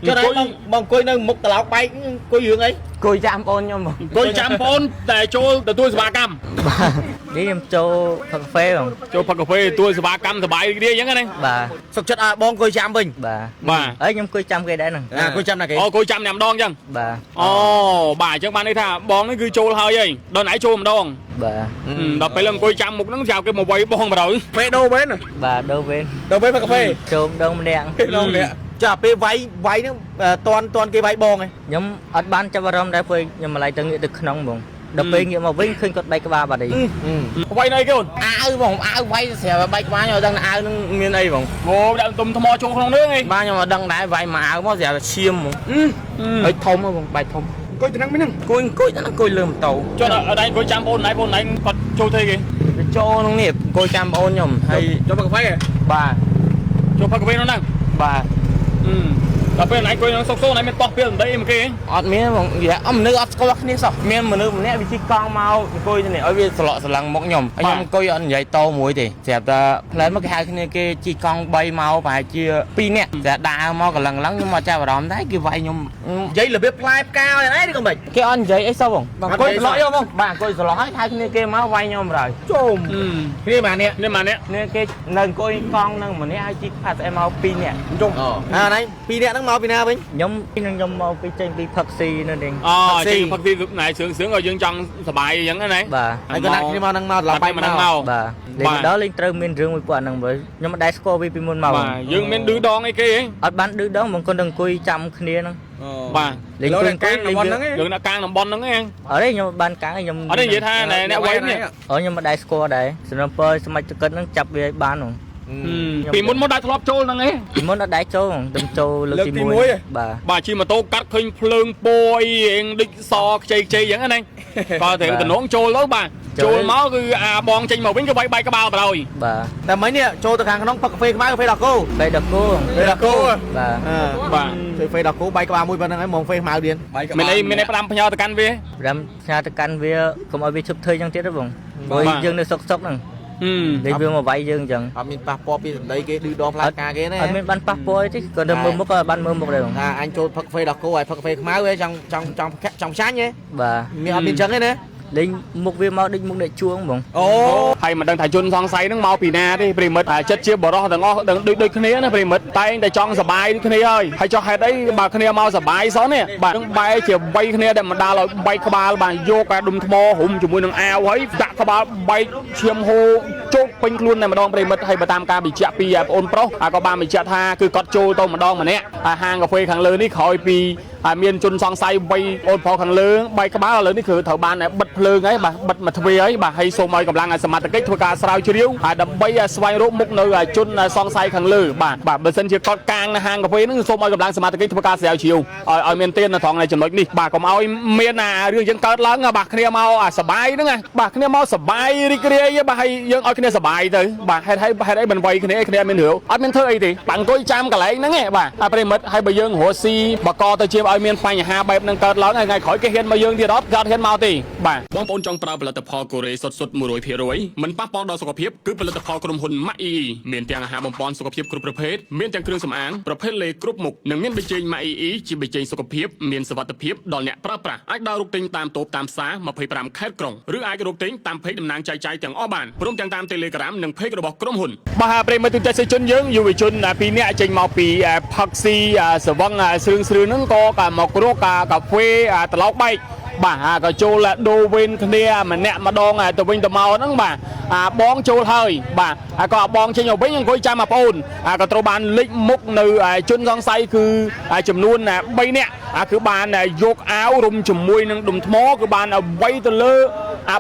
cho nên mong coi nâng một tàu bay coi giường ấy coi chạm ôn nhau mà coi chạm ôn để cho từ tôi ba cam đi em cho cà phê không cho cà phê tôi ba cam thì bài đi giống cái này bà sọc chất bon coi chạm mình bà ấy em coi chăm cái đấy nè coi chăm là cái coi chăm nằm đòn chăng bà bà chắc bạn ấy thà bón nó cứ trôi hơi vậy đòn nãy trôi mà đòn bà đập phải lần coi chăm một nó chào cái một quay bong mà rồi phê đâu bên này bà đâu bên cà phê trộm đâu mà đen đâu nè chả phê váy nó toàn cái váy bong này nhóm ở ban cho vào trong đây phơi nhưng mà lại từng nghĩ được nông bụng đập phê nghĩa mà vinh khinh cột bay cái ba bà đi quay này kêu áo váy xẻ bay qua nhau đang áo miền đây bông ngô đã tôm thò trông không nước đi ba nhau mà đang đái váy mà áo nó xẻ xiêm ấy thông không bài thông coi từ năng mấy năng coi lườm tàu cho ở đây coi chăm ôn này còn trôi thế kì cho nông nghiệp coi chăm ôn nhom hay cho cà phê bà cho cà phê nó năng bà cà phê này coi nó sốc này mình toạc tiền đây mà kia ọt mía bông dạ nước ọt có bác ní sao mía mà nước nè bị chi con mau coi này ở bên sọ lăng móc nhom anh em coi anh vậy to muối thì dẹp ta lấy mất cái hai cái kia chi con bay mau phải chia pin nè dạ đa mau cả lần lắm nhưng mà cha vào đó thấy kia vậy nhom giấy là bếp live cao này đấy không mày cái anh giấy ấy sao bông bà coi lõi không bà coi lõi hai cái kia máu vay nhom rồi chôm cái mà nè nè cái lần coi con nâng mà nè hai chi phạt em mau pin nè chung này pin nè nó mau pin nào bên nhóm nhóm mau pin trên pin phật xì nữa đi trên phật xì lúc này sướng rồi dương trong sờ bài giống cái này bà anh cái này mau năng mau là bay mà năng mau bà để đó lên trâu miền rừng một quả năng với nhưng mà đai score vì môn màu dương miền đứa đòn ấy kia ở bán đứa đó mình còn đừng coi chăm kia nữa bà lên càng làm bon nắng ấy dương đã càng làm bon nắng ấy ở đây nhưng mà ban càng nhưng ở đây vậy tha này nè quay nè ở nhưng mà đai score đấy snapper xong mà cân nó chập về bán rồi vì muốn đai thọp trôi năng ấy muốn nó đai trâu đâm trâu lực tìm muối bà chỉ mà tô cắt khinh phơi bôi định so chơi giống cái này coi thì tình huống trôi lớn bà trôi máu cứ bon trên màu bánh cái bay cái bao rồi bà là mấy nè trôi từ hàng nó phật phê máy phê đặc cô bà phê đặc cô bay cái bao mũi bên này mong phê màu điên mình đây làm nhau từ căn về làm nhà từ căn về không ai biết chụp thời trong tiết đó vùng rồi dương nó sốc nè để vừa mà vay dương chẳng mình passport đây cái đưa đo plaka cái này mình ban passport chứ còn đừng mơ mốc ban mơ một đều anh trôi phật phê đặc cô rồi phật phê máy về trong sáng nhé bà mình trắng đấy nè đinh một viên mau đinh một đệ chuông bông hay mà đang thải chun thong say nó mau pina đi primit chất chia bỏ đó đừng đôi cái này primit tay để chọn sờ bài cái này ơi hay cho hai đấy bà cái này mau sờ bài xó nè bà đừng bay chiều bay cái này để mà đa là bay cái ba bà vô cả đùm mò hùm chụp môi đường ao ấy đặt cái ba bay chiêm hô chốt quanh luôn này mà đong primit hay bà tam ca bị chạm pi ôn pro có ba bị chạm tha cứ cọt trôi tôm mà đong mà nè hàng cà phê hàng lớn đi khỏi pi miền chun thong say bay ôn pro hàng lớn bay cái ba lớn điคือthợ ban này bật lương ấy bà bật mà thuê ấy bà hay xô mời cầm lăngสมาร์ทกิ๊กทั่วกาสาวชิริ้วดับใบสวายรูปมุกเนื้อจุนซองไซขังลือbàเบอร์เซนเชียร์กอดกลางห้างกาแฟนั่งโซมอยกับลางสมาร์ทกิ๊กทั่วกาสาวชิวเอาเมียนเตียนทองในจังหวัดนี่bàก็เอาเมียนเรื่องยังเกิดล้างbàเคลียร์เมาสบายนั่งไงbàเคลียร์เมาสบายริกเรียbàให้ยังเอาเคลียร์สบายเลยbàให้ได้เป็นไวเคลียร์เมียนเหวเอาเมียนเธอไอ้ดิปั่นก้อยจามกันไหลนั่งไงbàไปหมดให้ใบยังหัวซีbàกอตะเชียร์เอาเมียนไปหาใบนั่งเกิดล้างไงขอยแกเห็นใบยังที่รถเห็นเมาตีbàបងប្អូនចង់ប្រើផលិតផលកូរ៉េសុទ្ធ 100% មិនប៉ះពាល់ដល់សុខភាពគឺផលិតផលក្រុមហ៊ុន MAI មានទាំងអាហារបំប៉នសុខភាពគ្រប់ប្រភេទមានទាំងគ្រឿងសម្អាងប្រភេទលេគ្រប់មុខនិងមានប៊ីចេង MAI ជាប៊ីចេងសុខភាពមានសុវត្ថិភាពដល់អ្នកប្រើប្រាស់អាចដើររកទិញតាមតូបតាមផ្សារ25ខេត្តក្រុងឬអាចរកទិញតាមเพจតំណាងចែកចាយទាំងអស់បានព្រមទាំងតាម Telegram និងเพจរបស់ក្រុមហ៊ុនបាទប្រិយមិត្តទស្សនិកជនយើងយុវជនពីរនាក់ចេញមកពីផឹកស៊ីស្រវឹងស្រឿងហ្នឹងក៏មករកកាហ្វេត្រឡោកបែកបាទក៏ចូលដូរវិញគ្នាម្នាក់ម្ដងទៅវិញទៅមកហ្នឹងបាទបងចូលហើយបាទក៏បងចេញមកវិញអង្គុយចាំបងប្អូនក៏ត្រូវបានលេចមុខនៅជនសង្ស័យគឺចំនួន3នាក់គឺបានយកអាវរុំជាមួយនឹងដុំថ្មគឺបានវាយទៅលើ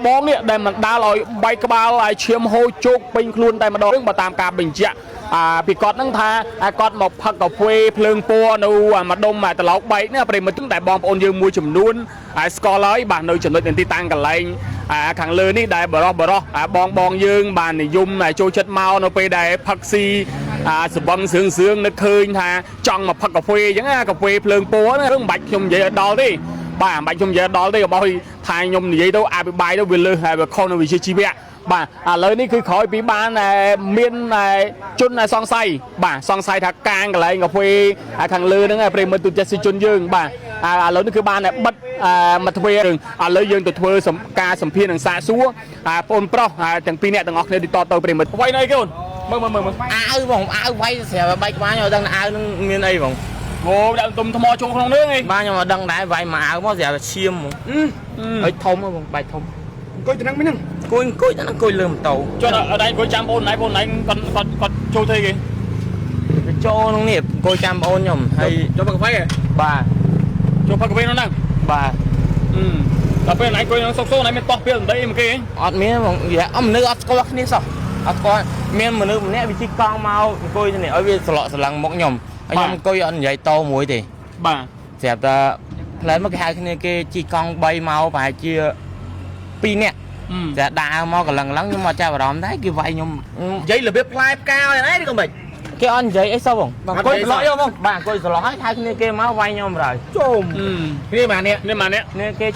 បងនេះដែលមិនដាល់ឲ្យបែកក្បាលឈាមហូរជោគពេញខ្លួនតែម្ដងបើតាមការបញ្ជាក់ពីគាត់ហ្នឹងថាគាត់មកផឹកកាហ្វេភ្លើងពណ៌នៅម្ដុំត្រឡោកបែកនេះប្រិមត្តតែបងប្អូនយើងមួយចំនួនស្គាល់ហើយបាទនៅចំណុចទីតាំងកន្លែងខាងលើនេះដែលបរោះបងយើងបាននិយមចូលចិត្តមកនៅពេលដែលផឹកស៊ីសបឹងសឿងនឹកឃើញថាចង់មកផឹកកាហ្វេអញ្ចឹងកាហ្វេភ្លើងពណ៌ហ្នឹងមិនបាច់ខ្ញុំនិយាយដល់ទេបាទមិនបាច់ខ្ញុំនិយាយដល់ទេរបស់ថាខ្ញុំនិយាយទៅអភិបាលទៅវាលើសហើយវាខុសនៅវិជ្ជាជីវៈ បាទឥឡូវនេះគឺក្រោយពីបានមានជនសង្ស័យបាទសង្ស័យថាកាងកន្លែងកាហ្វេខាងលើហ្នឹងប្រិមិត្តទូចសិជនយើងបាទឥឡូវនេះគឺបានបិទមកទ្វារឥឡូវយើងទៅធ្វើការសម្ភាសនឹងសាកសួរបងប្រុសទាំងពីរអ្នកទាំងអស់គ្នាទីតទៅប្រិមិត្តអ្វីណៃគេអូនមើលអាវបងអាវវាយស្រាប់បែកក្បាលខ្ញុំដឹងអាវនឹងមានអីបងអូដាក់ទុំថ្មចូលក្នុងនោះឯងបាទខ្ញុំអត់ដឹងដែរវាយមកអាវមកស្រាប់តែឈាមហ្មងហើយធំបងបែកធំអង្គុយទៅហ្នឹងមិញហ្នឹងអង្គុយទៅហ្នឹងអង្គុយលើម៉ូតូចុះអត់អង្គុយចាំបងណៃគាត់ចូលធ្វើគេចូលក្នុងនេះអង្គុយចាំបងខ្ញុំហើយចូលផឹកកាហ្វេបាទចូលផឹកកាហ្វេនោះហ្នឹងបាទដល់ពេលណៃអង្គុយក្នុងសុកណៃមានតោះពេលដេកមកគេអត់មានបងនិយាយមនុស្សអត់ស្គាល់គ្នាសោះអត់ស្គាល់មានមនុស្សម្នាក់វាជិះកង់មកអង្គុយទៅនេះឲ្យវាស្លក់ស្លាំងមកខ្ញុំខ្ញុំអង្គុយអត់និយាយតមួយទេបាទស្រាប់តែផ្លែមកគេហៅគ្នាគេជិះកង់3មកប្រហែលជា2នាក់តែដើរមកកន្លងខ្ញុំមកចាប់អារម្មណ៍ដែរគេវាយខ្ញុំនិយាយរបៀបផ្លែផ្កាឲ្យណាក៏មិនគេអត់និយាយអីសោះបងអង្គុយស្លក់យកបងបាទអង្គុយស្លក់ហើយហៅគ្នាគេមកវាយខ្ញុំហើយជុំគ្នាម៉ានេះនេះគេ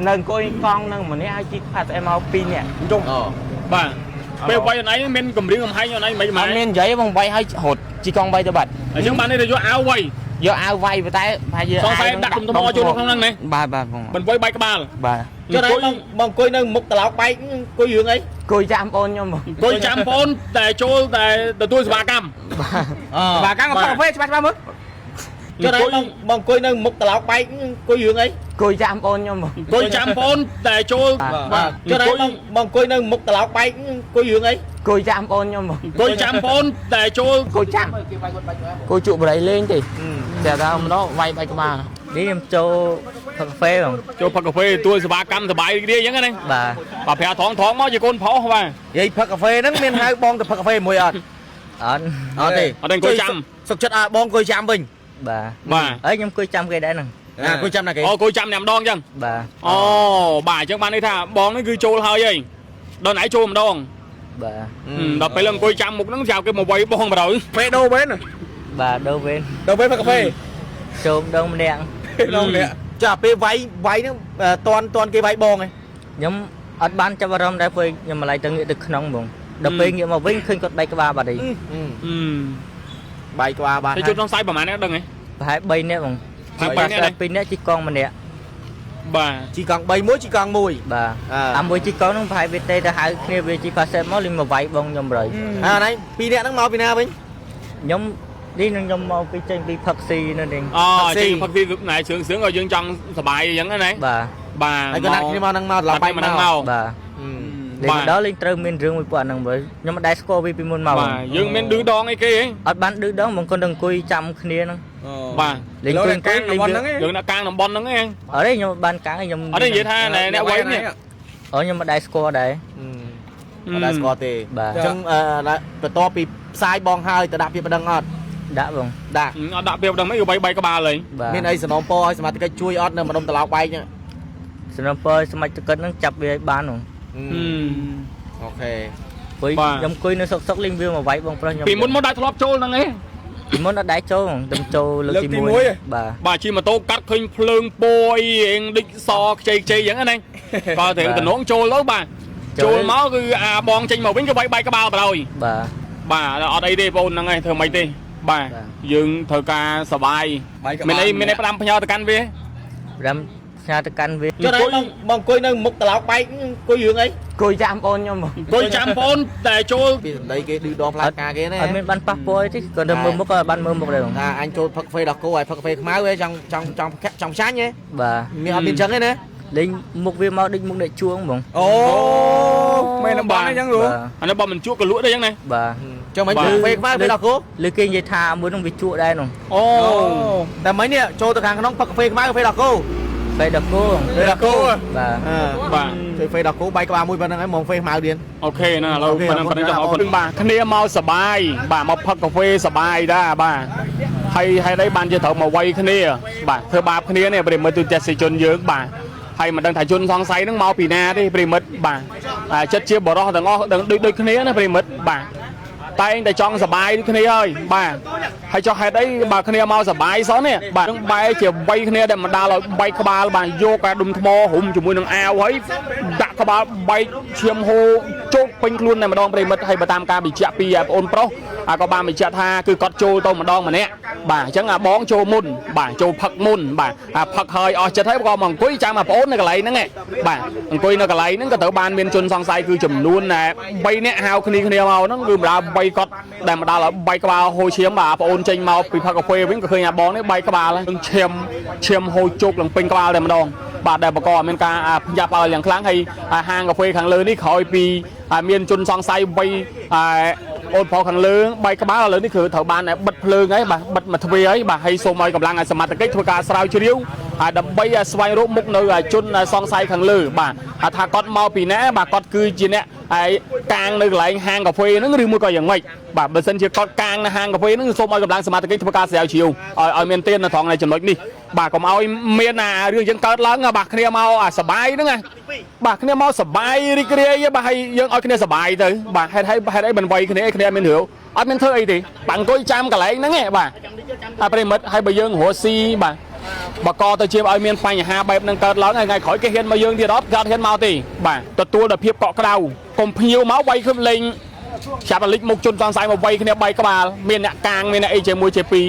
នៅអង្គុយកង់នឹងម្នាក់ហើយជិះផាត់អីមក2នាក់ជុំបាទពេលវាយអនឯងមានកម្រិតកំហែងអនឯងមិនអត់មាននិយាយបងវាយហើយរត់ជិះកង់3ទៅបាត់អញ្ចឹងបាននេះយកអាវវាយយកអាវវាយតែប្រហែលជាសង្ស័យដាក់ថ្មចូលក្នុងហ្នឹងណាបាទបងមិនវាយបែកក្បាលបាទចុះបងអង្គុយនៅមុខត្រឡោកបែកអង្គុយរឿងអីអង្គុយចាំបងខ្ញុំអង្គុយចាំបងតែចូលតែទទួលសេវាកម្មសេវាកម្មកាហ្វេច្បាស់មើលចុះបងអង្គុយនៅមុខត្រឡោកបែកអង្គុយរឿងអីអង្គុយចាំបងខ្ញុំអង្គុយចាំបងតែចូលចុះបងអង្គុយនៅមុខត្រឡោកបែកអង្គុយរឿងអីអង្គុយចាំបងខ្ញុំអង្គុយចាំបងតែចូលអង្គុយចាំអង្គុយជក់បរិយលេងទេតែថាម្ដងវាយបែកក្បាលនេះខ្ញុំចូលផឹកកាហ្វេបងចូលផឹកកាហ្វេទួលសេវាកម្មសบายរីករាយអញ្ចឹងណាបាទប្រាថងមកជាកូនប្រុសបាទនិយាយផឹកកាហ្វេហ្នឹងមានហៅបងទៅផឹកកាហ្វេមួយអត់អត់ទេអត់អង្គុយចាំសុខចិត្តបងអង្គុយចាំវិញបាទហើយខ្ញុំអង្គុយចាំគេដែរហ្នឹងអង្គុយចាំណាគេអង្គុយចាំញ៉ាំដងអញ្ចឹងបាទអូបាទអញ្ចឹងបានន័យថាបងនេះគឺចូលហើយហីដល់ណៃចូលម្ដងបាទដល់ពេលអង្គុយចាំមុខហ្នឹងចៅគេមកវាយបងបើពេលដូរវេនបាទដូរវេនផឹកកាហ្វេចូលដងម្នាក់ចាពេលវាយហ្នឹងតន់គេវាយបងឯងខ្ញុំអត់បានចាប់អារម្មណ៍ដែរព្រោះខ្ញុំម្លាយទៅងាកទៅក្នុងបងដល់ពេលងាកមកវិញឃើញគាត់បែកក្បាលបាត់ហើយបែកក្បាលបាត់ហើយជួយក្នុងខ្សែប្រហែលអ្នកដឹងហ៎ប្រហែល3នាក់បង2នាក់ជិះកង់ម្នាក់បាទជិះកង់3មួយជិះកង់1បាទអាមួយជិះកង់ហ្នឹងប្រហែលវាទេទៅហៅគ្នាវាជិះផាសេតមកលេងមកវាយបងខ្ញុំរើអានេះ2នាក់ហ្នឹងមកពីណាវិញខ្ញុំនេះនឹងខ្ញុំមកពីចេញពីផឹកស៊ីនៅនេះចេញផឹកស៊ីណែស្រឿងឲ្យយើងចង់សុបាយអញ្ចឹងណាបាទហើយក៏ណាត់គ្នាមកហ្នឹងមកឡើងបែកមកបាទលេងដល់លេងត្រូវមានរឿងមួយពួកអាហ្នឹងបើខ្ញុំមិនដែរស្គាល់ពីមុនមកបាទយើងមានឌឺដងអីគេអត់បានឌឺដងបងគាត់នឹងអង្គុយចាំគ្នាហ្នឹងបាទលេងអង្គុយយើងដាក់កាងតំបន់ហ្នឹងឯងអត់ទេខ្ញុំបានកាងខ្ញុំអត់ទេនិយាយថាអ្នកវ័យនេះខ្ញុំមិនដែរស្គាល់ដែរមិនដែរស្គាល់ទេបាទអញ្ចឹងបន្ទាប់ពីផ្សាយបងហើយទៅដាក់ពីប្តឹងអត់ដាក់បងដាក់អត់ដាក់ពីប្តឹងមិនវាយបែកក្បាលហើយមានអីសំណពរឲ្យសមាជិកជួយអត់នៅម្ដុំត្រឡោកបែកសំណពរសមាជិកហ្នឹងចាប់វាឲ្យបានហ្នឹងអូខេព្រោះខ្ញុំអង្គុយនៅសុកលេងវាមកវាយបងប្រុសខ្ញុំពីមុនមកដាក់ធ្លាប់ចូលហ្នឹងឯងពីមុនអត់ដែរចូលខ្ញុំចូលលើកទី1បាទជិះម៉ូតូកាត់ឃើញភ្លើងពណ៌អីរៀងដូចសខ្ចីអញ្ចឹងណាក៏ត្រូវតំណងចូលទៅបាទចូលមកគឺអាបងចេញមកវិញគឺបែកក្បាលបដ ாய் បាទអត់អីទេបងហ្នឹងឯងធ្វើមិនទេបាទយើងត្រូវការសបាយមានអីផ្ដាំផ្ញើទៅកាន់វាផ្ដាំផ្ញើទៅកាន់វាចុះបងអង្គុយនៅមុខត្រឡោកបែកអង្គុយរឿងអីអង្គុយចាំបងខ្ញុំអង្គុយចាំបងតែចូលពីសម្ដីគេឌឺដងផ្លាការគេណាអត់មានបានប៉ះពាល់ទេគាត់ទៅមើលមុខក៏បានមើលមុខដែរថាអញចូលផឹកកាហ្វេដល់គោហើយផឹកកាហ្វេខ្មៅឯងចង់ផ្សាញ់ហ៎បាទមានអត់មានចឹងទេណាលេងមុខវាមកដូចមុខអ្នកជួងហ្មងអូមែនបងអញ្ចឹងលោកអានេះបងមិនជួកក៏លក់ដែរអញ្ចឹងណាបាទចឹងមិនកាហ្វេខ្មៅពេលដល់គោលើគេនិយាយថាមួយនឹងវាជក់ដែរនោះអូតែមិញនេះចូលទៅខាងក្នុងផឹកកាហ្វេខ្មៅកាហ្វេដល់គោហ្វេដល់គោបាទបាទជួយហ្វេដល់គោបែកក្បាលមួយប៉ុណ្្នឹងហើយហ្មងហ្វេខ្មៅទៀតអូខេណាឥឡូវប៉ុណ្្នឹងចង់អរគុណបាទគ្នាមកសបាយបាទមកផឹកកាហ្វេសបាយដែរបាទហើយហេតុអីបានជាត្រូវមកវាយគ្នាបាទធ្វើបាបគ្នានេះប្រិមិត្តទូទេសនិកជនយើងបាទហើយមិនដឹងថាជនសង្ស័យហ្នឹងមកពីណាទេប្រិមិត្តបាទចិត្តជាបរោះទាំងអស់ដូចគ្នាណាប្រិមិត្តបាទតែងតែចង់សបាយដូចគ្នាហើយបាទ ហើយចុះហេតុអីបើគ្នាមកសបាយសោះនេះបាទនឹងបែរជាវៃគ្នាដែលមកដល់ឲ្យបែកក្បាលបាទយកការដុំថ្មរុំជាមួយនឹងអាវហើយដាក់ក្បាលបែកឈាមហូរជោគពេញខ្លួនតែម្ដងប្រិមិត្តហើយបើតាមការបញ្ជាក់ពីបងអូនប្រុសក៏បានបញ្ជាក់ថាគឺគាត់ចូលទៅម្ដងម្នាក់បាទអញ្ចឹងបងចូលមុនបាទចូលផឹកមុនបាទផឹកហើយអស់ចិត្តហើយក៏មកអង្គុយចាំបងប្អូននៅកន្លែងហ្នឹងបាទអង្គុយនៅកន្លែងហ្នឹងក៏ត្រូវបានមានជនសង្ស័យគឺចំនួន3នាក់ហៅគ្នាមកហ្នឹងគឺម្ដង3គាត់ដែលមកដល់ឲ្យបែកក្បាលហូរឈាមបាទបងអូនចេញមកពីផឹកកាហ្វេវិញក៏ឃើញអាបងនេះបែកក្បាលនឹងឈាមហូរជោគឡើងពេញក្បាលតែម្ដងបាទដែលបង្កឲ្យមានការភ្ញាក់ផ្អើលយ៉ាងខ្លាំងហើយហាងកាហ្វេខាងលើនេះក្រោយពីមានជនសង្ស័យ3អូនប្រុសខាងលើបែកក្បាលឥឡូវនេះគឺត្រូវបានបិទភ្លើងហើយបាទបិទមកទ្វារហើយបាទហើយសូមឲ្យកម្លាំងសមត្ថកិច្ចធ្វើការស្រាវជ្រាវដើម្បីស្វែងរកមុខនៅជនសង្ស័យខាងលើបាទថាគាត់មកពីណាបាទគាត់គឺជាអ្នកកាងនៅកន្លែងហាងកាហ្វេហ្នឹងឬមួយក៏យ៉ាងម៉េចបាទបើសិនជាគាត់កាងនៅហាងកាហ្វេហ្នឹងសូមឲ្យកម្លាំងសមត្ថកិច្ចធ្វើការស្រាវជ្រាវឲ្យមានទាននៅត្រង់ในចំណុចនេះបាទកុំឲ្យមានរឿងចឹងកើតឡើងបាទគ្នាមកសបាយហ្នឹងបាទគ្នាមកសបាយរីករាយបាទហើយយើងឲ្យគ្នាសបាយទៅបាទហេតុអីមិនវៃគ្នាមានរឿងអត់មានធ្វើអីទេបាទអង្គុយចាំកន្លែងហ្នឹងបាទប្រិមិត្តហើយបើយើងរស់ស៊ីបាទបកទៅជាឲ្យមានបញ្ហាបែបហ្នឹងកើតឡើងថ្ងៃក្រោយគេហ៊ានមកយើងទៀតអត់គាត់ហ៊ានមកទេបាទទទួលដល់ភាពកក់ក្ដៅកុំភ្ញៀវមកវាយខ្លួនលេងចាប់លិចមុខជនសង្ស័យមកវាយគ្នាបែកក្បាលមានអ្នកកាងមានអ្នកអីជាមួយជាពីរ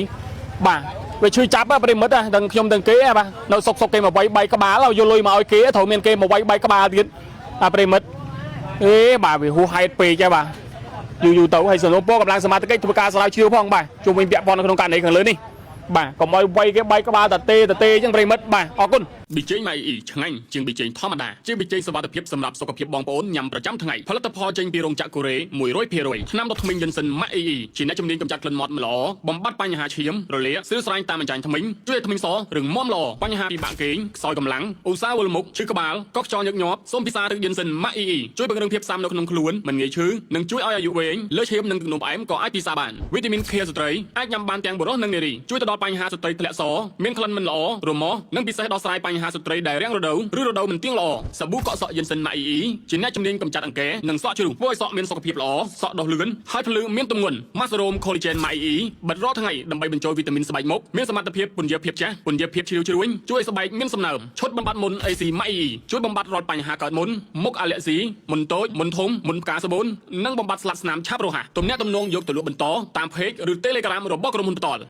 បាទវាជួយចាប់ប្រិមិត្តទាំងខ្ញុំទាំងគេបាទនៅសុកគេមកវាយបែកក្បាលយកលុយមកឲ្យគេត្រូវមានគេមកវាយបែកក្បាលទៀតប្រិមិត្តបាទវាហួសហេតុពេកហើយបាទយូរទៅហើយសនុពកម្លាំងសមាជិកធ្វើការស្រាវជ្រាវផងបាទជុំវិញពាក់ព័ន្ធនៅក្នុងករណីខាងលើនេះបាទកុំឲ្យវាយគេបែកក្បាលតេអញ្ចឹងប្រិមិត្តបាទអរគុណប៊ីចេងម៉ៃអ៊ីឆ្ងាញ់ជាងប៊ីចេងធម្មតាជាប៊ីចេងសុវត្ថិភាពសម្រាប់សុខភាពបងប្អូនញ៉ាំប្រចាំថ្ងៃផលិតផលចេញពីរោងចក្រកូរ៉េ 100% ថ្នាំដុសធ្មេញយិនសិនម៉ាក់អ៊ីជាអ្នកជំនាញកម្ចាត់ក្លិនមាត់ល្អបំបត្តិបញ្ហាឈាមរលាកស្រួលស្រាញតាមអញ្ចាញធ្មេញជួយឲ្យធ្មេញសរឹងមាំល្អបញ្ហាពិបាកគេងខ្សោយកម្លាំងឧស្សាហ៍វល់មុខឈឺក្បាលកកខ្យល់ញឹកញាប់សូមពិសាឬយិនសិនម៉ាក់អ៊ីជួយពង្រឹងភាពស៊ាំនៅក្នុងខ្លួនមិនងាយឈឺនិងជួយឲ្យអាយុវែងលើឈាមនិងទឹកនោមផ្អែមក៏អាចពិសាបានវីតាមីន K ស្ត្រីអាចញ៉ាំបានទាំងបុរសនិងនារីជួយទៅដល់បញ្ហាស្ត្រីធ្លាក់សមានក្លិនមិនល្អរមាស់និងពិសេសដោះស្រាយបញ្ហាស្ត្រីដែលរាំងរដូវឬរដូវមិនទៀងល្អសាប៊ូកក់សក់យិនសិនម៉ាក់អ៊ីជាអ្នកជំនាញកម្ចាត់អង្គែនិងសក់ជ្រុះធ្វើឲ្យសក់មានសុខភាពល្អសក់ដុះលឿនហើយភ្លឺមានទម្ងន់ម៉ាសរ៉ូម collagen ម៉ាក់អ៊ីបិទរាល់ថ្ងៃដើម្បីបញ្ចូលវីតាមីនស្បែកមុខមានសមត្ថភាពពន្យាភាពចាស់ពន្យាភាពជ្រាវជ្រួញជួយឲ្យស្បែកមានសំណើមឈុតបំបត្តិមុន AC ម៉ាក់អ៊ីជួយបំបត្តិរាល់បញ្ហាកើតមុនមុខអាឡែស៊ីមុនតូចមុនធំមុនផ្កាសាប៊ូននិងបំបត្តិស្លាប់ស្នាមឆាប់រហ័សទំនាក់ទំនងយកទៅលក់បន្តតាម page ឬ Telegram របស់ក្រុមហ៊ុនផ្ទាល់